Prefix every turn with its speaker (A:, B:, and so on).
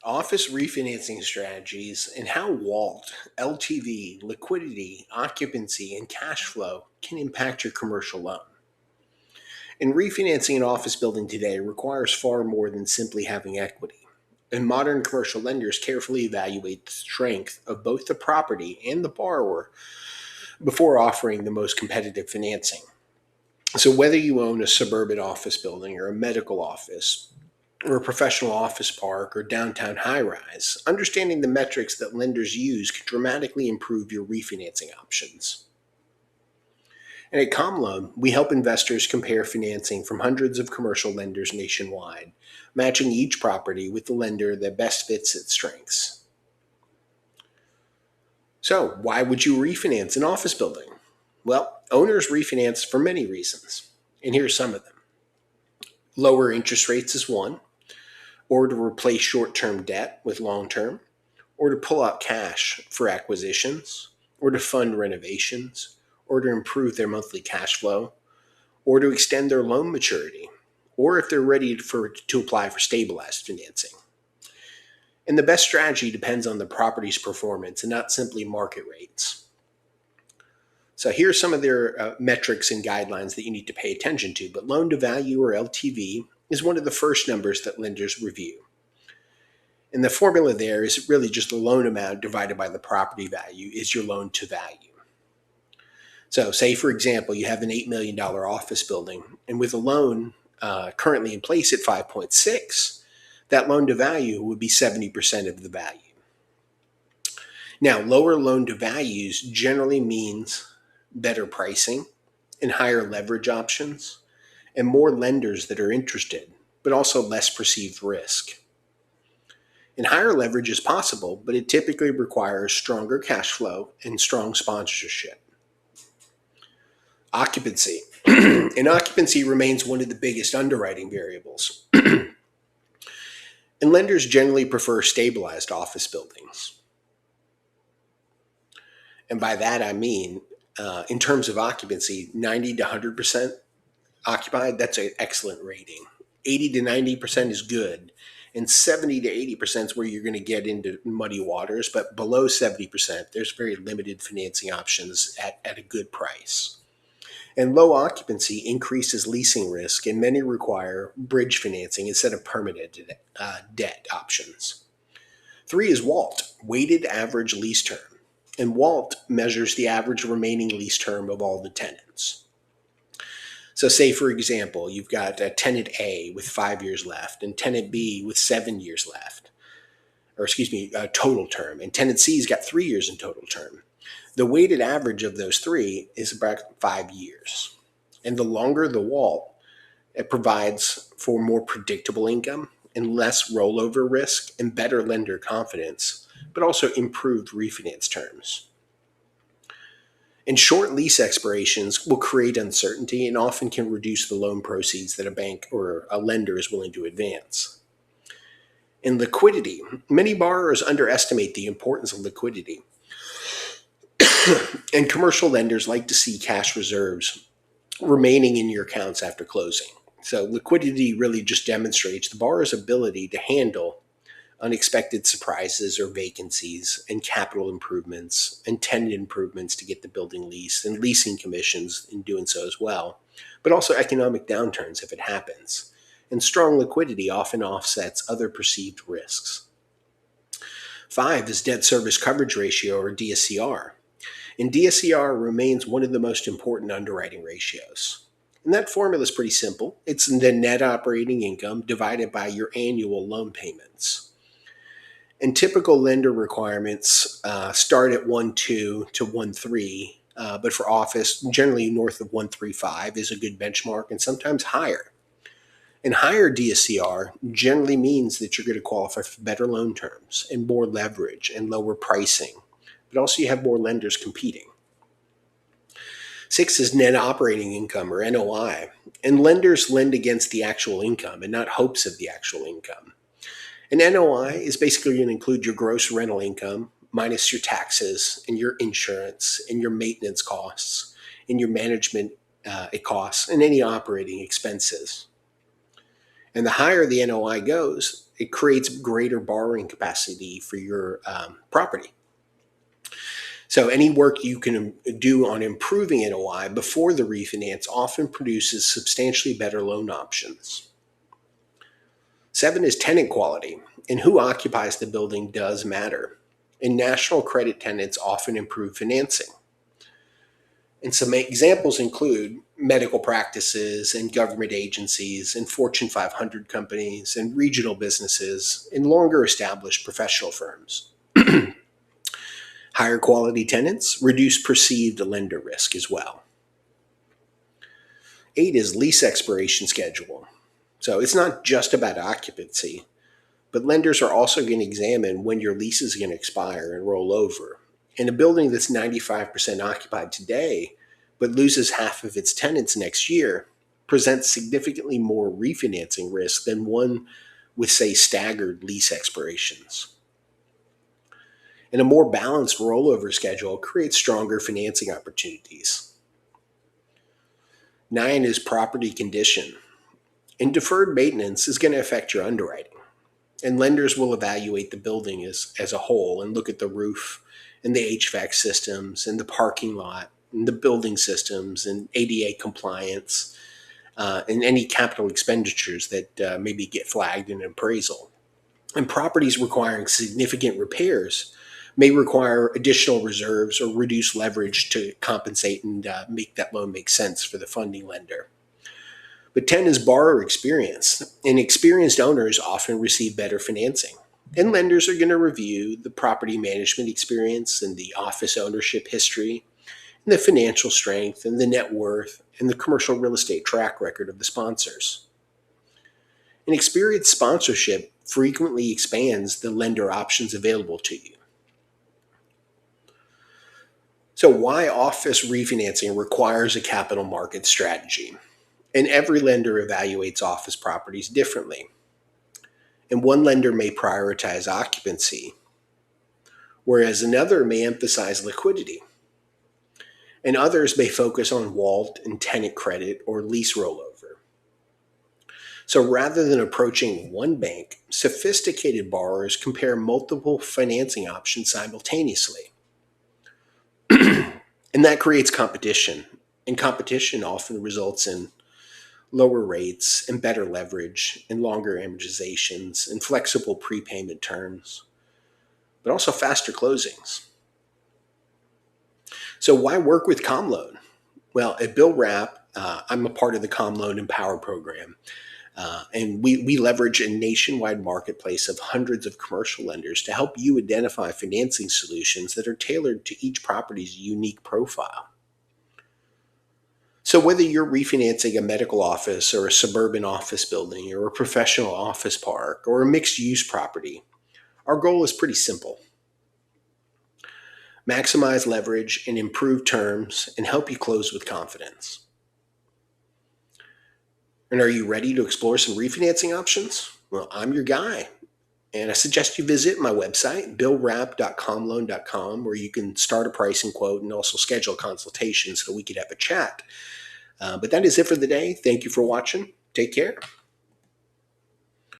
A: office refinancing strategies, and how WALT, LTV, liquidity, occupancy, and cash flow can impact your commercial loan. And refinancing an office building today requires far more than simply having equity. And modern commercial lenders carefully evaluate the strength of both the property and the borrower before offering the most competitive financing. So, whether you own a suburban office building or a medical office, or a professional office park or downtown high rise, understanding the metrics that lenders use can dramatically improve your refinancing options. And at CommLoan, we help investors compare financing from hundreds of commercial lenders nationwide, matching each property with the lender that best fits its strengths. So, why would you refinance an office building? Well, owners refinance for many reasons, and here are some of them. Lower interest rates is one, or to replace short-term debt with long-term, or to pull out cash for acquisitions, or to fund renovations, or to improve their monthly cash flow, or to extend their loan maturity, or if they're ready to apply for stabilized financing. And the best strategy depends on the property's performance and not simply market rates. So here's some of their metrics and guidelines that you need to pay attention to, but loan to value, or LTV, is one of the first numbers that lenders review. And the formula there is really just the loan amount divided by the property value is your loan to value. So say, for example, you have an $8 million office building, and with a loan currently in place at 5.6, that loan to value would be 70% of the value. Now, lower loan to values generally means better pricing and higher leverage options and more lenders that are interested, but also less perceived risk. And higher leverage is possible, but it typically requires stronger cash flow and strong sponsorship. Occupancy. And occupancy remains one of the biggest underwriting variables. And lenders generally prefer stabilized office buildings. And by that I mean, in terms of occupancy, 90 to 100% occupied, that's an excellent rating. 80 to 90% is good. And 70 to 80% is where you're going to get into muddy waters. But below 70%, there's very limited financing options at a good price. And low occupancy increases leasing risk, and many require bridge financing instead of permanent debt options. 3 is WALT, weighted average lease term. And WALT measures the average remaining lease term of all the tenants. So say, for example, you've got a tenant A with 5 years left and tenant B with 7 years left, total term, and tenant C's got 3 years in total term. The weighted average of those three is about 5 years. And the longer the WALT, it provides for more predictable income and less rollover risk and better lender confidence, but also improved refinance terms. And short lease expirations will create uncertainty and often can reduce the loan proceeds that a bank or a lender is willing to advance. And liquidity. Many borrowers underestimate the importance of liquidity. And commercial lenders like to see cash reserves remaining in your accounts after closing. So liquidity really just demonstrates the borrower's ability to handle unexpected surprises or vacancies and capital improvements and tenant improvements to get the building leased and leasing commissions in doing so as well, but also economic downturns if it happens. And strong liquidity often offsets other perceived risks. 5 is debt service coverage ratio, or DSCR. And DSCR remains one of the most important underwriting ratios. And that formula is pretty simple. It's the net operating income divided by your annual loan payments. And typical lender requirements start at 1.2 to 1.3, but for office, generally north of 1.35 is a good benchmark, and sometimes higher. And higher DSCR generally means that you're going to qualify for better loan terms and more leverage and lower pricing, but also you have more lenders competing. 6 is net operating income, or NOI, and lenders lend against the actual income and not hopes of the actual income. And NOI is basically going to include your gross rental income minus your taxes and your insurance and your maintenance costs and your management costs and any operating expenses. And the higher the NOI goes, it creates greater borrowing capacity for your property. So any work you can do on improving NOI before the refinance often produces substantially better loan options. 7 is tenant quality, and who occupies the building does matter. And national credit tenants often improve financing. And some examples include medical practices and government agencies and Fortune 500 companies and regional businesses and longer established professional firms. Higher quality tenants reduce perceived lender risk as well. 8 is lease expiration schedule. So it's not just about occupancy, but lenders are also going to examine when your lease is going to expire and roll over. And a building that's 95% occupied today, but loses half of its tenants next year, presents significantly more refinancing risk than one with, say, staggered lease expirations. And a more balanced rollover schedule creates stronger financing opportunities. 9 is property condition. And deferred maintenance is going to affect your underwriting. And lenders will evaluate the building as a whole and look at the roof and the HVAC systems and the parking lot and the building systems and ADA compliance and any capital expenditures that maybe get flagged in an appraisal. And properties requiring significant repairs may require additional reserves or reduce leverage to compensate and make that loan make sense for the funding lender. But 10 is borrower experience, and experienced owners often receive better financing. And lenders are going to review the property management experience and the office ownership history, and the financial strength and the net worth and the commercial real estate track record of the sponsors. And experienced sponsorship frequently expands the lender options available to you. So why office refinancing requires a capital market strategy? And every lender evaluates office properties differently. And one lender may prioritize occupancy, whereas another may emphasize liquidity. And others may focus on WALT and tenant credit or lease rollover. So rather than approaching one bank, sophisticated borrowers compare multiple financing options simultaneously. And that creates competition. And competition often results in lower rates and better leverage and longer amortizations and flexible prepayment terms, but also faster closings. So why work with CommLoan? Well, at Bill Rapp, I'm a part of the CommLoan Empower program. And we leverage a nationwide marketplace of hundreds of commercial lenders to help you identify financing solutions that are tailored to each property's unique profile. So whether you're refinancing a medical office or a suburban office building or a professional office park or a mixed-use property, our goal is pretty simple. Maximize leverage and improve terms and help you close with confidence. And are you ready to explore some refinancing options? Well, I'm your guy. And I suggest you visit my website, billrapp.commloan.com, where you can start a pricing quote and also schedule a consultation so we could have a chat. But that is it for the day. Thank you for watching. Take care.